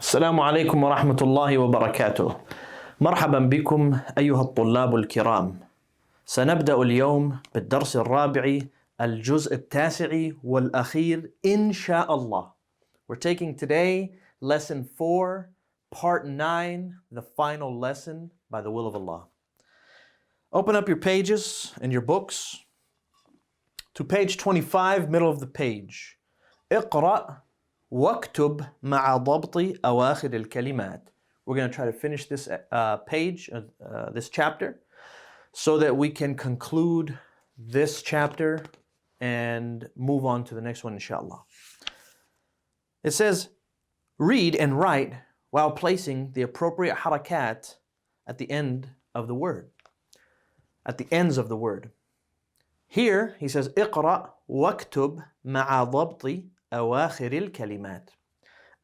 السلام عليكم ورحمة الله وبركاته. مرحبا بكم أيها الطلاب الكرام. سنبدأ اليوم بالدرس الرابع الجزء التاسع والأخير إن شاء الله. We're taking today lesson 4, part 9, the final lesson by the will of Allah. Open up your pages and your books to page 25, middle of the page. اقرأ واكتب مع ضبط أواخر الكلمات. We're going to try to finish this page, this chapter, so that we can conclude this chapter and move on to the next one, inshallah. It says, read and write while placing the appropriate harakat at the end of the word. At the ends of the word. Here, he says, اقرأ واكتب مع ضبط أواخر الكلمات.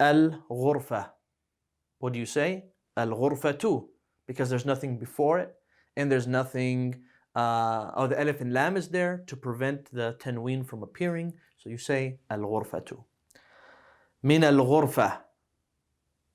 الغرفة. What do you say? الغرفة, because there's nothing before it, and there's nothing, the alif and lam is there to prevent the tanween from appearing. So you say الغرفة. من الغرفة.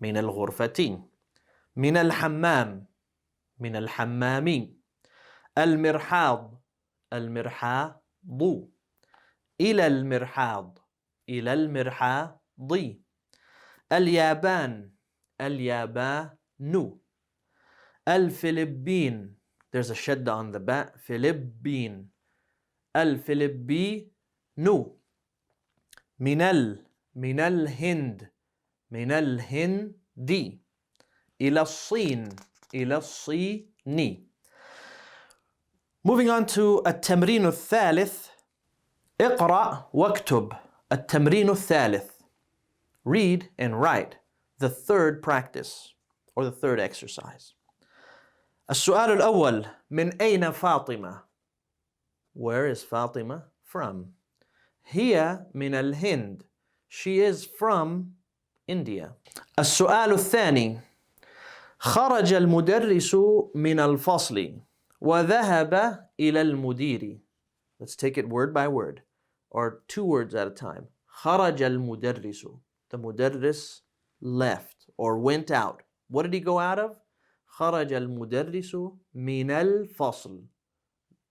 من الغرفتين. من الحمام. من الحمام. المرحاض. المرحاض. إلى المرحاض. إلى المرحاض. اليابان. اليابان. الفلبين. There's a shadda on the ba. فلبين. الفلبين. من الهند. من الهند. إلى الصين. إلى الصين. Moving on to التمرين الثالث. اقرأ واكتب. التمرين الثالث. Read and write. The third practice or the third exercise. السؤال الأول. من أين فاطمة? Where is Fatima from? هي من الهند. She is from India. السؤال الثاني. خرج المدرس من الفصل وذهب إلى المدير. Let's take it word by word, or two words at a time. خرج المدرس. The mudarris left or went out. What did he go out of? خرج المدرس من الفصل.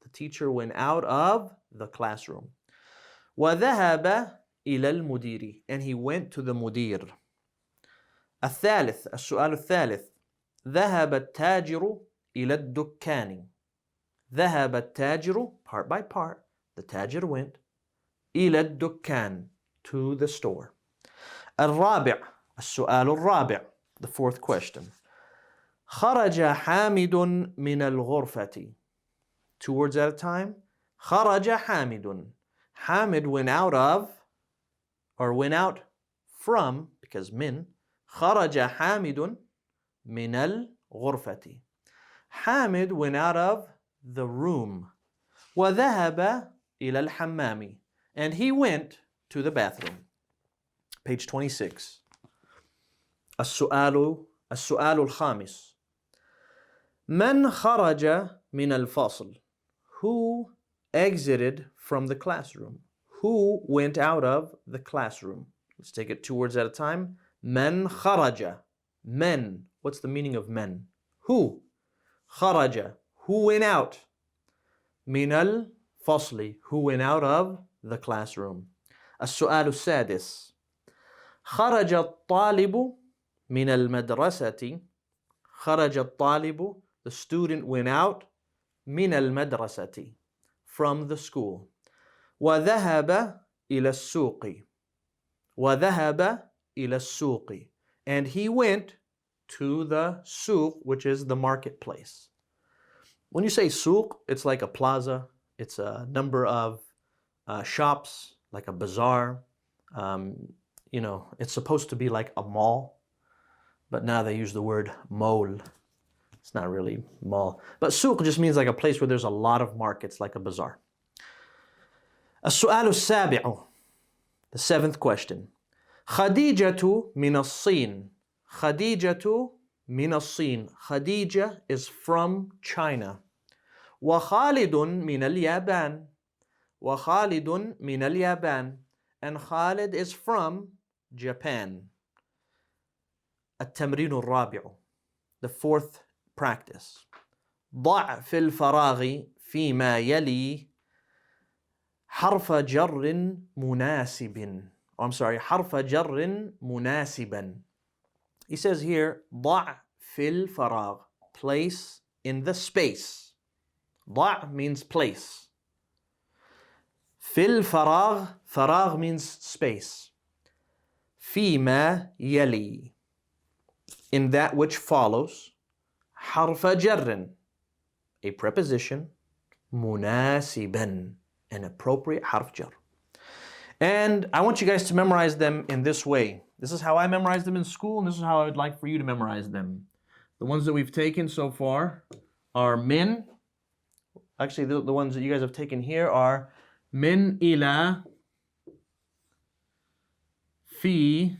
The teacher went out of the classroom. وذهب إلى المدير. And he went to the mudir. الثالث. السؤال الثالث. ذهب التاجر إلى الدكان. ذهب التاجر, part by part. The tajir went. إلى الدكان, to the store. الرابع. السؤال الرابع. The fourth question. خرج حامد من الغرفة. Two words at a time. خرج حامد. Hamid went out of, or went out from, because min. خرج حامد من الغرفة. Hamid went out of the room. وذهب إلى الحمام. And he went to the bathroom. Page 26. السؤال الخامس. من خرج من الفصل? Who exited from the classroom? Who went out of the classroom? Let's take it two words at a time. من خرج. Men. What's the meaning of men? Who? خرج. Who went out? من الفصل. Who went out of the classroom. السؤال السادس. خرج الطالب من المدرسة. خرج الطالب. The student went out. من المدرسة. From the school. وذهب إلى السوق. وذهب إلى السوق. And he went to the souk, which is the marketplace. When you say souk, it's like a plaza. It's a number of shops, like a bazaar. It's supposed to be like a mall, but now they use the word mall. It's not really mall. But souk just means like a place where there's a lot of markets, like a bazaar. السؤال السابع. The seventh question. خديجة من الصين. خديجة من الصين. Khadija is from China. وخالد من اليابان. وخالد من اليابان. And Khalid is from Japan. التمرين الرابع. The fourth practice. ضع في الفراغ فيما يلي حرف جر مناسب. Oh, I'm sorry, حرف جر مناسبا. He says here, ضع في الفراغ. Place in the space. ضع means place. في الفراغ, فراغ means space. فيما يلي, in that which follows, حرف جر, a preposition, مناسبا, an appropriate حرف جر. And I want you guys to memorize them in this way. This is how I memorized them in school, and this is how I would like for you to memorize them. The ones that we've taken so far are min. Actually, the ones that you guys have taken here are min ila, fi,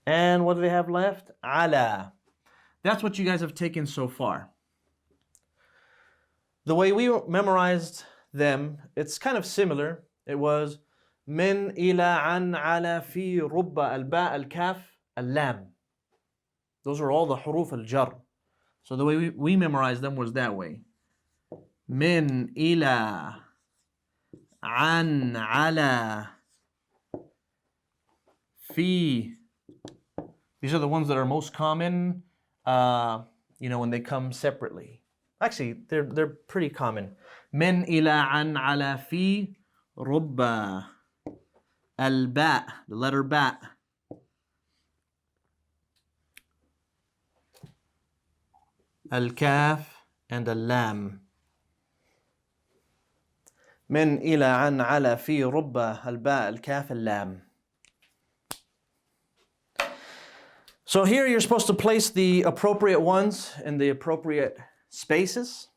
and what do they have left? Ala. That's what you guys have taken so far. The way we memorized them, it's kind of similar. It was min ila an ala fi rubba al ba al kaf al lam. Those are all the huruf al jar. So the way we memorized them was that way. Min ila an ala fi. These are the ones that are most common, when they come separately. Actually, they're pretty common. Min ila an ala fi rubba al ba, the letter ba. Al kaf and al lam. Min ila an ala fi rubba al ba al kaf al lam. So here you're supposed to place the appropriate ones in the appropriate spaces.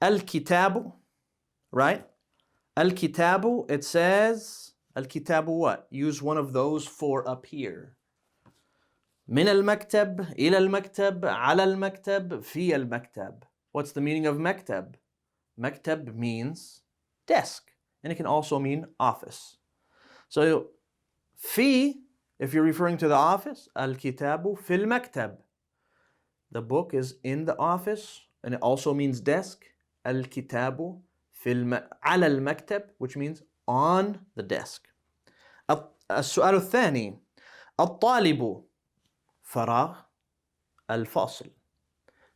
Al-kitabu, right? Al-kitabu, it says, al-kitabu what? Use one of those four up here. Min al-maktab, ila al-maktab, ala al-maktab, fi al-maktab. What's the meaning of maktab? Maktab means desk, and it can also mean office. So, fi, if you're referring to the office, al-kitabu fil maktab. The book is in the office, and it also means desk. Al-kitabu ala al-maktab, which means on the desk. السؤال الثاني الطالب فراغ الفصل.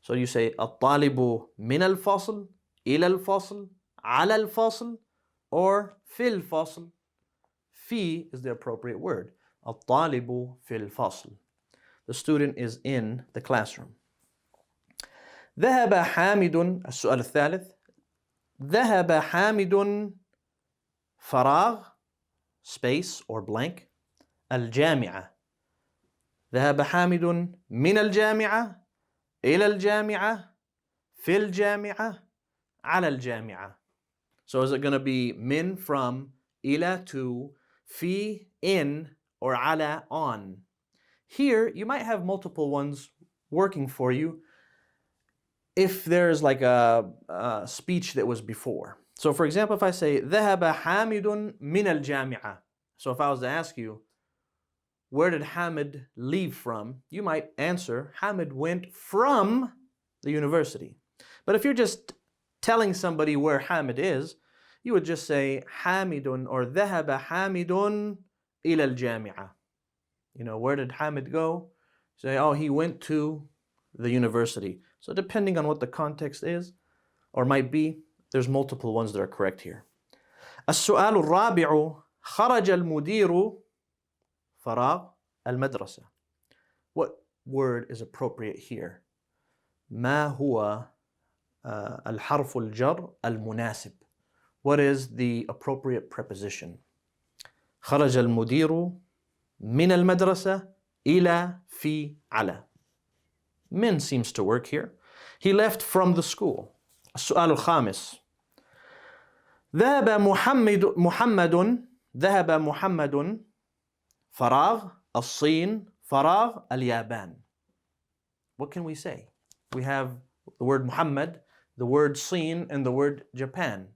So you say الطالب من الفصل إلى الفصل على الفصل or في الفصل. في is the appropriate word. الطالب في الفصل. The student is in the classroom. ذهب حامد. السؤال الثالث ذهب حامد فراغ space or blank الجامعة. ذهب حامد من الجامعة إلى الجامعة في الجامعة على الجامعة. So is it going to be min from إلى to, fi in, or ala on? Here you might have multiple ones working for you if there's like a speech that was before. So for example, if I say ذهب حامد من الجامعة, so if I was to ask you, where did Hamid leave from? You might answer, Hamid went from the university. But if you're just telling somebody where Hamid is, you would just say Hamidun or ذهب حامد إلى الجامعة. Where did Hamid go? Say, oh, he went to the university. So depending on what the context is or might be, there's multiple ones that are correct here. السؤال الرابع خرج المدير فراغ المدرسة. What word is appropriate here? ما هو الحرف الجر المناسب? What is the appropriate preposition? خرج المدير من المدرسة إلى في على. Min seems to work here. He left from the school. السؤال الخامس ذهب محمد فراغ الصين فراغ اليابان. What can we say? We have the word Muhammad, the word Sin, and the word Japan.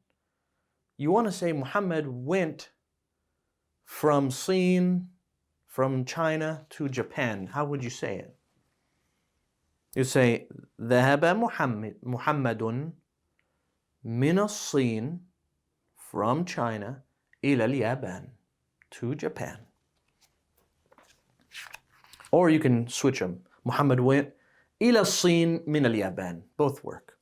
You want to say Muhammad went from Sin, from China to Japan, how would you say it? You say ذهب محمد من الصين, from China, إلى اليابان, to Japan. Or you can switch them. Muhammad went إلى الصين من اليابان. Both work.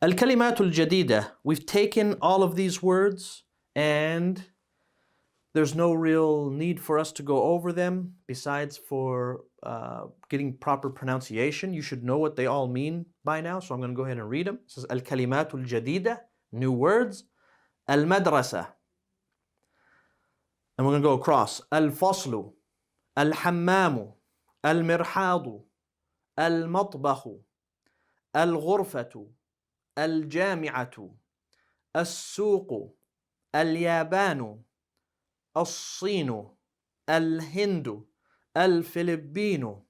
الكلمات الجديدة. We've taken all of these words and there's no real need for us to go over them besides for getting proper pronunciation. You should know what they all mean by now, so I'm going to go ahead and read them. It says الكلمات الجديدة, new words. المدرسة. And we're going to go across. الفصل, الحمام, المرحاض, المطبخ, الغرفة, الجامعة, السوق, اليابان, الصين, الهند, الفلبين,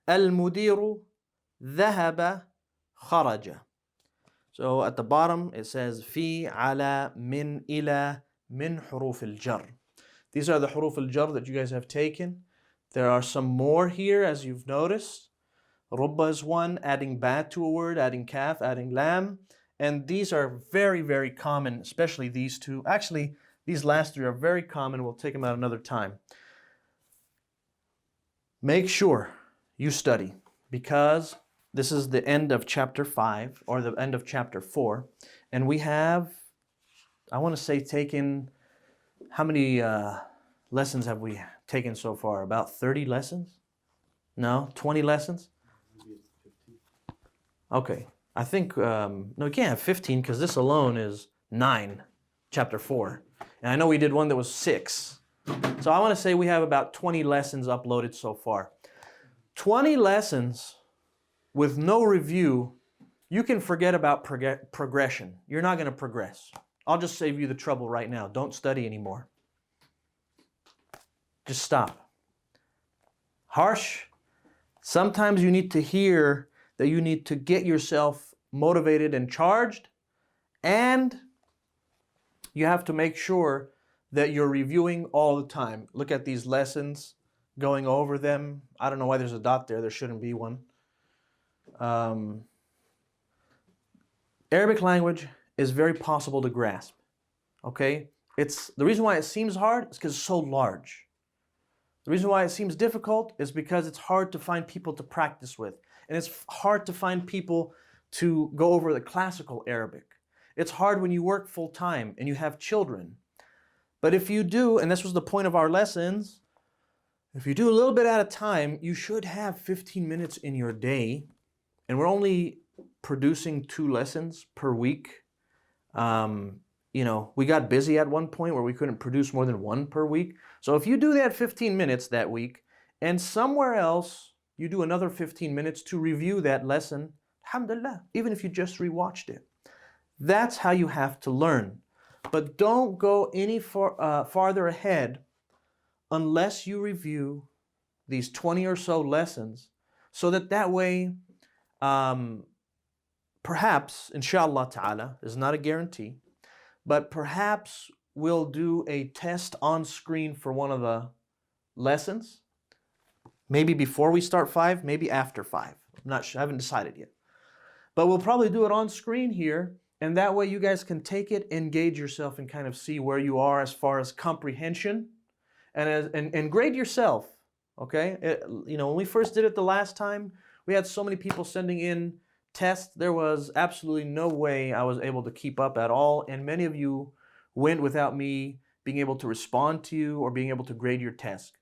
المدير, ذهب, خرج. So at the bottom it says في, على, من, إلى, من حروف الجر. These are the حروف الجر that you guys have taken. There are some more here as you've noticed. رب is one, adding ba to a word, adding kaf, adding lam. And these are very, very common, especially these two. Actually, these last three are very common. We'll take them out another time. Make sure you study because this is the end of chapter 5 or the end of chapter 4. And we have, I want to say, taken, how many lessons have we taken so far? About 30 lessons? No? 20 lessons? Okay. I think, no, we can't have 15 because this alone is 9, chapter 4. And I know we did one that was 6. So I want to say we have about 20 lessons uploaded so far. 20 lessons with no review, you can forget about progression. You're not going to progress. I'll just save you the trouble right now. Don't study anymore. Just stop. Harsh. Sometimes you need to hear that you need to get yourself motivated and charged, and you have to make sure that you're reviewing all the time. Look at these lessons, going over them. I don't know why there's a dot there. There shouldn't be one. Arabic language is very possible to grasp. Okay? It's the reason why it seems hard is because it's so large. The reason why it seems difficult is because it's hard to find people to practice with. And it's hard to find people to go over the classical Arabic. It's hard when you work full time and you have children. But if you do, and this was the point of our lessons, if you do a little bit at a time, you should have 15 minutes in your day. And we're only producing 2 lessons per week. You know, we got busy at one point where we couldn't produce more than 1 per week. So if you do that 15 minutes that week, and somewhere else you do another 15 minutes to review that lesson, alhamdulillah, even if you just rewatched it. That's how you have to learn. But don't go any farther ahead unless you review these 20 or so lessons, so that way, perhaps, inshallah ta'ala, is not a guarantee, but perhaps we'll do a test on screen for one of the lessons. Maybe before we start 5, maybe after 5. I'm not sure, I haven't decided yet. But we'll probably do it on screen here, and that way you guys can take it, engage yourself, and kind of see where you are as far as comprehension, and grade yourself. Okay? You know, when we first did it the last time, we had so many people sending in tests. There was absolutely no way I was able to keep up at all, and many of you went without me being able to respond to you or being able to grade your test.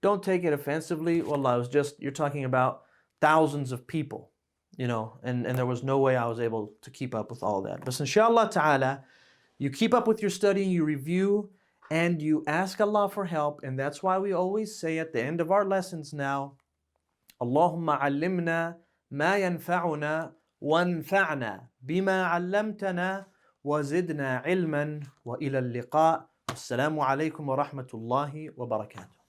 Don't take it offensively. Wallah, it was just, you're talking about thousands of people, you know, and there was no way I was able to keep up with all that. But inshallah ta'ala, you keep up with your studying, you review, and you ask Allah for help. And that's why we always say at the end of our lessons now, Allahumma allimna ma yanfa'una wanfa'na bima allamtana وزدنا علما وإلى اللقاء. Assalamu alaikum wa rahmatullahi wa barakatuh.